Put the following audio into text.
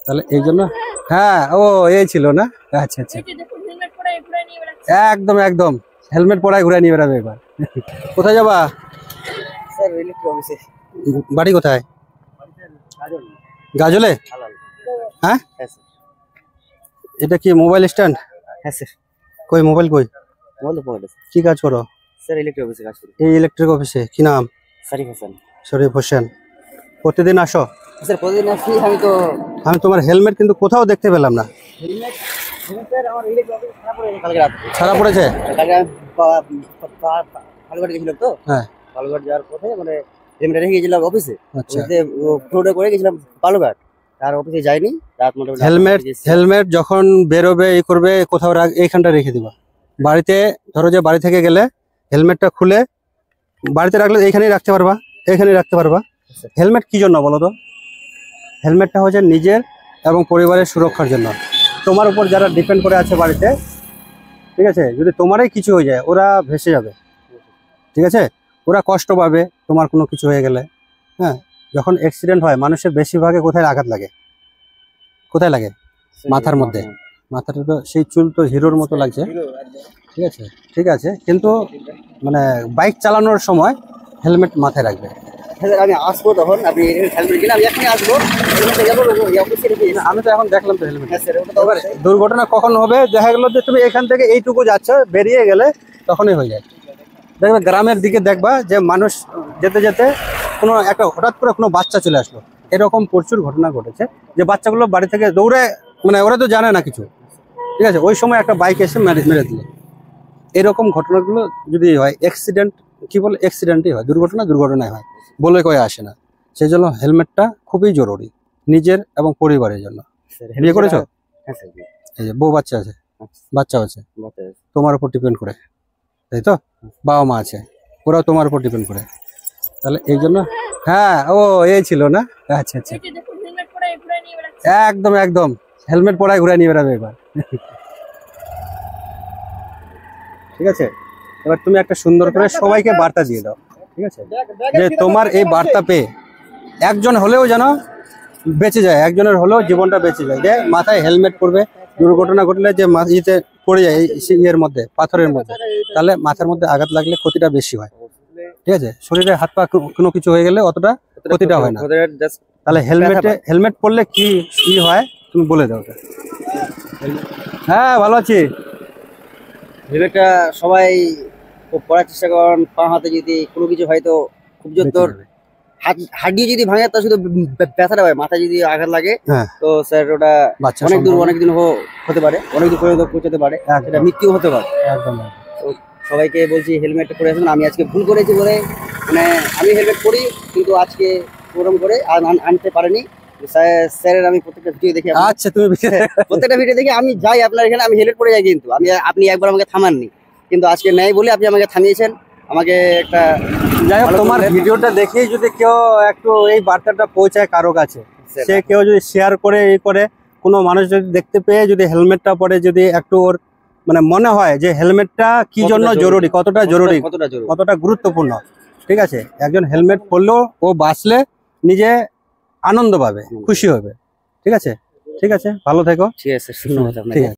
তাহলে এই জন্য হ্যাঁ ও এই ছিল না। আচ্ছা আচ্ছা একদম একদম হেলমেট পরায় ঘুরে নিয়ে বেড়াবে এবার। কোথায় যাবা? স্যার ইলেকট্রিক অফিসে। বাড়ি কোথায়? গাজলে? হ্যাঁ এটা কি মোবাইল স্ট্যান্ড? হ্যাঁ স্যার। কই মোবাইল কই? বলো পড়ে কি কাজ করো? স্যার ইলেকট্রিক অফিসে কাজ করি। এই ইলেকট্রিক অফিসে কি নাম? শরীফ হোসেন। শরীফ হোসেন। প্রতিদিন আসো? স্যার প্রতিদিন আসি। আমি তোমার হেলমেট কিন্তু কোথাও দেখতে পেলাম না। হেলমেট স্যার আমার ইলেকট্রিক অফিসে কালকে রাতে ছাড়া পড়েছে? কালকে আমি ফালুঘাট গেছিলাম তো। হ্যাঁ ফালুঘাট যাওয়ার পথে মানে হেলমেট রেখে গেছিলাম অফিসে। আচ্ছা ফ্লোরে করে গেছিলাম ফালুঘাট, আর অফিসে যাইনি। রাত মোটামুটি হেলমেট যখন বেরোবে এই করবে কোথাও এইখানটা রেখে দিবা। বাড়িতে ধরো যে বাড়ি থেকে গেলে হেলমেটটা খুলে বাড়িতে রাখলে এইখানেই রাখতে পারবা, এইখানেই রাখতে পারবা। হেলমেট কি জন্য বলো তো? হেলমেটটা হচ্ছে নিজের এবং পরিবারের সুরক্ষার জন্য। তোমার উপর যারা ডিপেন্ড করে আছে বাড়িতে, ঠিক আছে, যদি তোমারই কিছু হয়ে যায় ওরা ভেসে যাবে, ঠিক আছে, ওরা কষ্ট পাবে তোমার কোনো কিছু হয়ে গেলে। হ্যাঁ যখন অ্যাক্সিডেন্ট হয় মানুষের বেশিরভাগে কোথায় আঘাত লাগে? কোথায় লাগে? মাথার মধ্যে। মাথাটা তো সেই চুল তো হিরোর মতো লাগছে, ঠিক আছে, ঠিক আছে, কিন্তু মানে বাইক চালানোর সময় হেলমেট মাথায় রাখবে। আমি আসবো তখন, আপনি হেলমেট কিনে আমি এখনই আসবো। আমি তো এখন দেখলাম তো হেলমেট। দুর্ঘটনা কখন হবে? দেখা গেল যে তুমি এখান থেকে এইটুকু যাচ্ছ, বেরিয়ে গেলে তখনই হয়ে যায়। দেখবে গ্রামের দিকে দেখবা যে মানুষ যেতে যেতে কোনো একটা হঠাৎ করে কোনো বাচ্চা চলে আসলো, এরকম প্রচুর ঘটনা ঘটেছে যে বাচ্চাগুলো বাড়ি থেকে দৌড়ে, মানে ওরা তো জানে না কিছু, ঠিক আছে, ওই সময় একটা বাইক এসে মেরে দিল। এরকম ঘটনাগুলো যদি হয় অ্যাক্সিডেন্ট, কি বলে, অ্যাক্সিডেন্টই হয়, দুর্ঘটনায় হয়, বলে কয়ে আসে না। সেই জন্য হেলমেটটা খুবই জরুরি নিজের এবং পরিবারের জন্য। বিয়ে করেছো? এই যে বউ বাচ্চা আছে? বাচ্চা আছে তোমার উপর ডিপেন্ড করে, তাই তো? বাবা মা আছে, ওরাও তোমার উপর ডিপেন্ড করে। তাহলে এই জন্য হ্যাঁ ও এই ছিল না। আচ্ছা আচ্ছা একদম একদম হেলমেট পরায় ঘুরে নিয়ে বেড়াবে এবার। ঠিক আছে, এবার তুমি একটা সুন্দর করে সবাইকে বার্তা দিয়ে দাও, ঠিক আছে, যে তোমার এই বার্তা পেয়ে একজন হলেও যেন বেঁচে যায়, একজনের হলেও জীবনটা বেঁচে যায়, যে মাথায় হেলমেট পরবে। দুর্ঘটনা ঘটলে যে ইতে পড়ে যায় ইয়ের মধ্যে, পাথরের মধ্যে, তাহলে মাথার মধ্যে আঘাত লাগলে ক্ষতিটা বেশি হয়, ঠিক আছে, শরীরে হাত পা কোনো কিছু হয়ে গেলে অতটা ক্ষতিটা হয় না। তাহলে হেলমেট পরলে কি হয় তুমি বলে দাও। হ্যাঁ ভালো আছি। হেলমেটটা সবাই পরার চেষ্টা করেন। পা হাতে যদি কোনো কিছু হয়তো খুব জোর হাড্ডি যদি ভাঙে তো শুধু ব্যথাটা হয়, মাথায় যদি আঘাত লাগে তো স্যার ওটা অনেকদিন হতে পারে, অনেকদিন পর্যন্ত পৌঁছাতে পারে, সেটা মৃত্যু হতে পারে। তো সবাইকে বলছি হেলমেট পরে আসুন। আমি আজকে ভুল করেছি বলে, মানে আমি হেলমেট পরি কিন্তু আজকে প্রোগ্রাম করে আনতে পারিনি। স্যারের আমি প্রত্যেকটা ভিডিও দেখি। আচ্ছা তুমি প্রত্যেকটা ভিডিও দেখি আমি যাই আপনার এখানে, আমি হেলমেট পরে যাই, কিন্তু আপনি একবার আমাকে থামাননি, কিন্তু আজকে নেই বলে আপনি আমাকে থামিয়েছেন। আমাকে একটা যাই হোক, তোমার ভিডিওটা দেখেই যদি কেউ একটু এই বার্তাটা পৌঁছায় কারো কাছে, সে কেউ যদি শেয়ার করে এই করে, কোনো মানুষ যদি দেখতে পেয়ে যদি হেলমেটটা পরে যদি একটু ওর মানে মনে হয় যে হেলমেটটা কি জন্য জরুরি, কতটা জরুরি, কতটা গুরুত্বপূর্ণ, ঠিক আছে, একজন হেলমেট পরলেও ও বাঁচলে নিজে আনন্দ পাবে, খুশি হবে, ঠিক আছে, ঠিক আছে, ভালো থেকো। ঠিক আছে, ধন্যবাদ। ঠিক আছে।